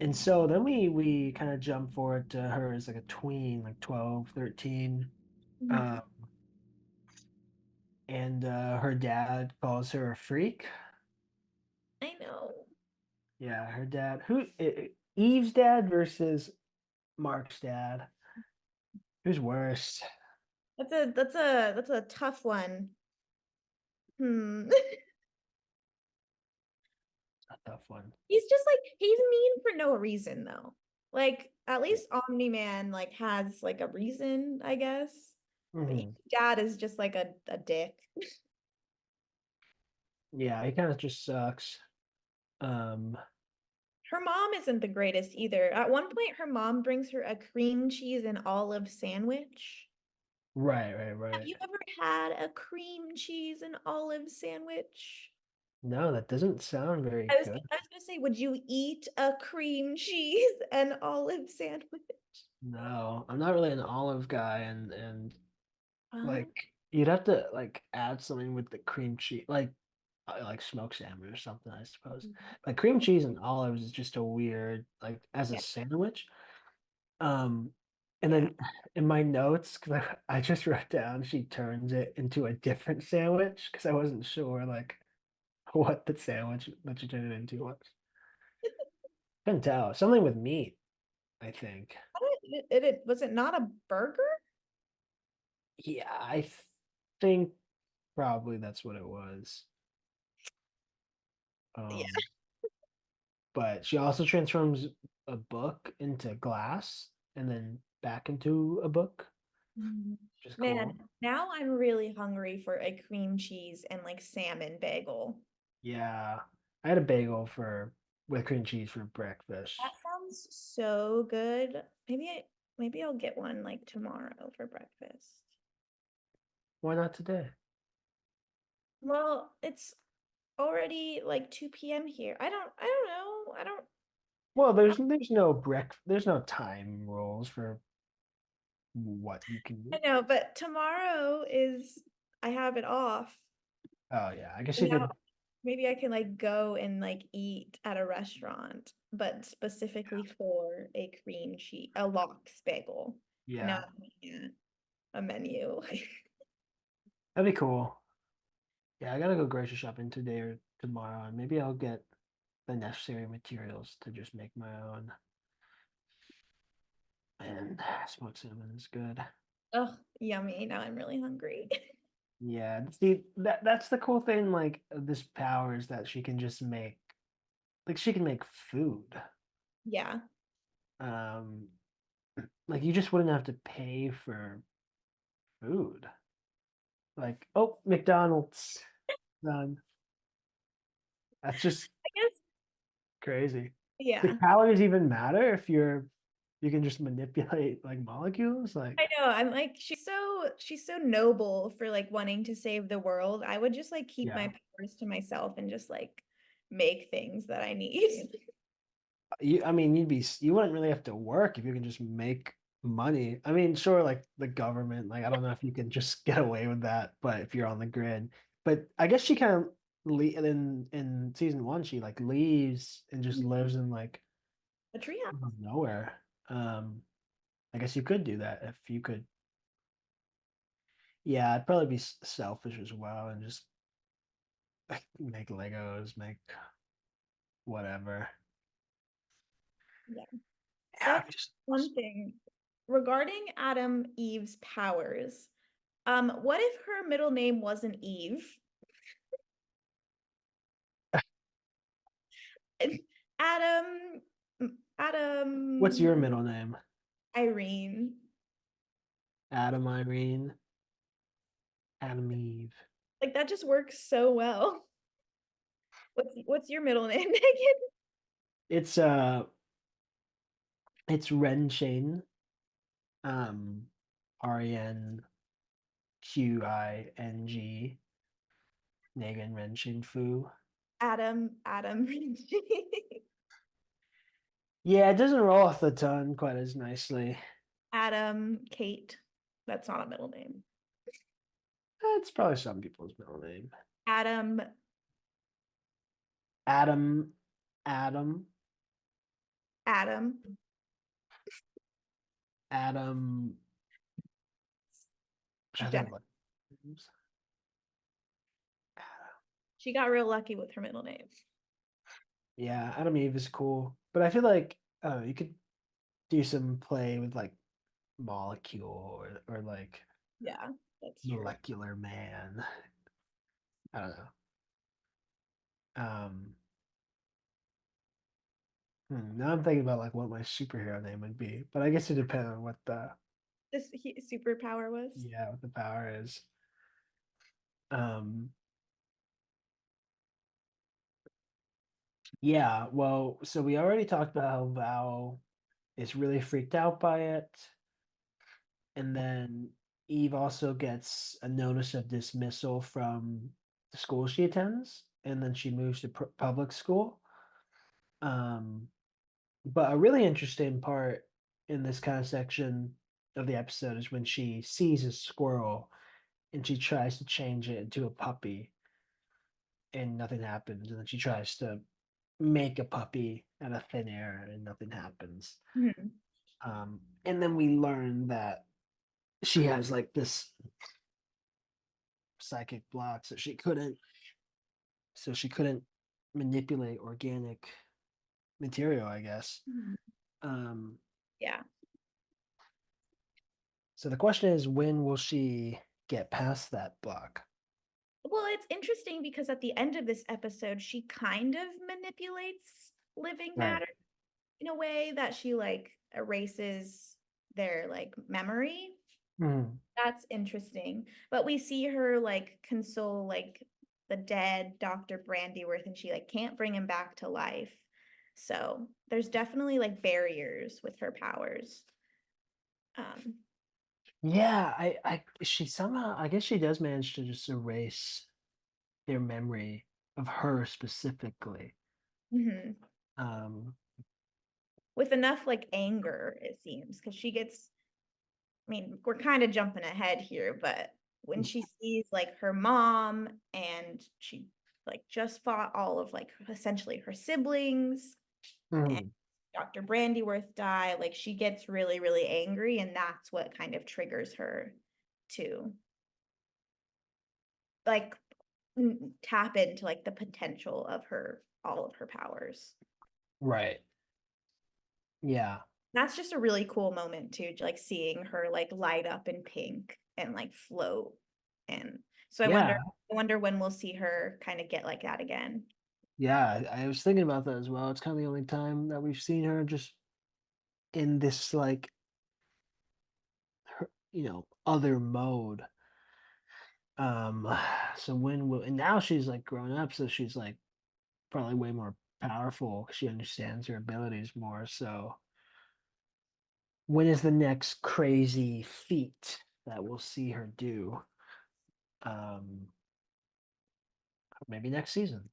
And so then we kind of jump forward to her as like a tween, like 12, 13. Mhm. Um, and her dad calls her a freak. I know. Yeah, her dad. Eve's dad versus Mark's dad. Who's worse? That's a tough one. Hmm. A tough one. He's just like he's mean for no reason though. Like at least Omni-Man like has like a reason, I guess. But Hmm. dad is just like a dick. Yeah, he kind of just sucks. Um, Her mom isn't the greatest either. At one point, her mom brings her a cream cheese and olive sandwich. right, right, Have right. you ever had a cream cheese and olive sandwich? No, that doesn't sound very I was good. I was gonna say, would you eat a cream cheese and olive sandwich? No, I'm not really an olive guy, and Um, like you'd have to like add something with the cream cheese, like smoked salmon or something, I suppose. Like cream cheese and olives is just a weird like as a yeah, sandwich. Um, and yeah. then in my notes, because I just wrote down she turns it into a different sandwich because I wasn't sure like what the sandwich that she turned it into was. Couldn't tell. Something with meat, I think. Was it not a burger? Yeah, think probably that's what it was. Yeah. Um, but she also transforms a book into glass and then back into a book, Mm. which is cool. Man, now I'm really hungry for a cream cheese and like salmon bagel. Yeah, I had a bagel for with cream cheese for breakfast. That sounds so good. Maybe I'll get one like tomorrow for breakfast. Why not today? Well, it's already like 2 p.m. here. I don't know. I don't Well, there's no time rules for what you can I do. know, but tomorrow is I have it off. Oh yeah, I guess you And now could. maybe I can like go and like eat at a restaurant, but specifically for a cream cheese, a lox bagel. And now Yeah, I'm looking at a menu. that'd be cool. Yeah, I gotta go grocery shopping today or tomorrow, and maybe I'll get the necessary materials to just make my own. And smoked salmon is good. Oh, yummy. Now I'm really hungry. Yeah, see that's the cool thing, like of this power is that she can just make like she can make food. Yeah. Um, like you just wouldn't have to pay for food. Like, oh, McDonald's done. That's just I guess, crazy. Do yeah. calories even matter if you can just manipulate like molecules? I Like, know. I'm like, she's so noble for like wanting to save the world. I would just like keep my yeah. powers to myself and just like make things that I need. I mean, you wouldn't really have to work if you can just make money. I mean, sure, like the government, like I don't know if you can just get away with that, but if you're on the grid, but I guess she kind of in season one, she like leaves and just lives in like A treehouse. nowhere. I guess you could do that if you could. Yeah, I'd probably be selfish as well and just make Legos, make whatever. Yeah. Yeah, That's just one thing. Regarding Adam Eve's powers, what if her middle name wasn't Eve? Adam, what's your Adam, middle name? Irene. Adam Irene, Adam Eve. Like that just works so well. What's your middle name, Megan? It's uh it's Renchain, um Renqing, Negan Renshin Fu. Adam. Yeah, it doesn't roll off the tongue quite as nicely. Adam Kate. That's not a middle name. That's probably some people's middle name. Adam, Adam, Adam. Adam. Adam. I'm trying to think Def- of like names. she got real lucky with her middle name. Yeah, Adam Eve is cool, but I feel like you could do some play with like molecule or like Yeah, that's true. molecular man. I don't know. Um, now I'm thinking about like what my superhero name would be, but I guess it depends on what the Superpower was. yeah what the power is. Um, yeah, well, so we already talked about how Val is really freaked out by it, and then Eve also gets a notice of dismissal from the school she attends, and then she moves to public school. Um, but a really interesting part in this kind of section of the episode is when she sees a squirrel and she tries to change it into a puppy and nothing happens. And then she tries to make a puppy out of thin air and nothing happens. Mhm. And then we learn that she has like this psychic block, so she couldn't manipulate organic material, I guess. Mhm. Um, Yeah. so the question is, when will she get past that block? Well, it's interesting because at the end of this episode, she kind of manipulates living Right. matter in a way that she like erases their like memory. Mhm. That's interesting. But we see her like console like the dead Dr. Brandyworth and she like can't bring him back to life. So there's definitely like barriers with her powers. Um, Yeah, she somehow, I guess she does manage to just erase their memory of her specifically. mhm. Um, With enough like anger, it seems, because she gets, I mean, we're kind of jumping ahead here, but when she sees like her mom and she like just fought all of like essentially her siblings and mhm. Dr. Brandyworth die, like she gets really, really angry, and that's what kind of triggers her to like tap into like the potential of her all of her powers. Right. Yeah. That's just a really cool moment too, like seeing her like light up in pink and like float. And so Yeah. I wonder when we'll see her kind of get like that again. Yeah. I was thinking about that as well. It's kind of the only time that we've seen her just in this like other mode. Um, so when will and now she's like grown up, so she's like probably way more powerful. She understands her abilities more. So when is the next crazy feat that we'll see her do? Um, maybe next season.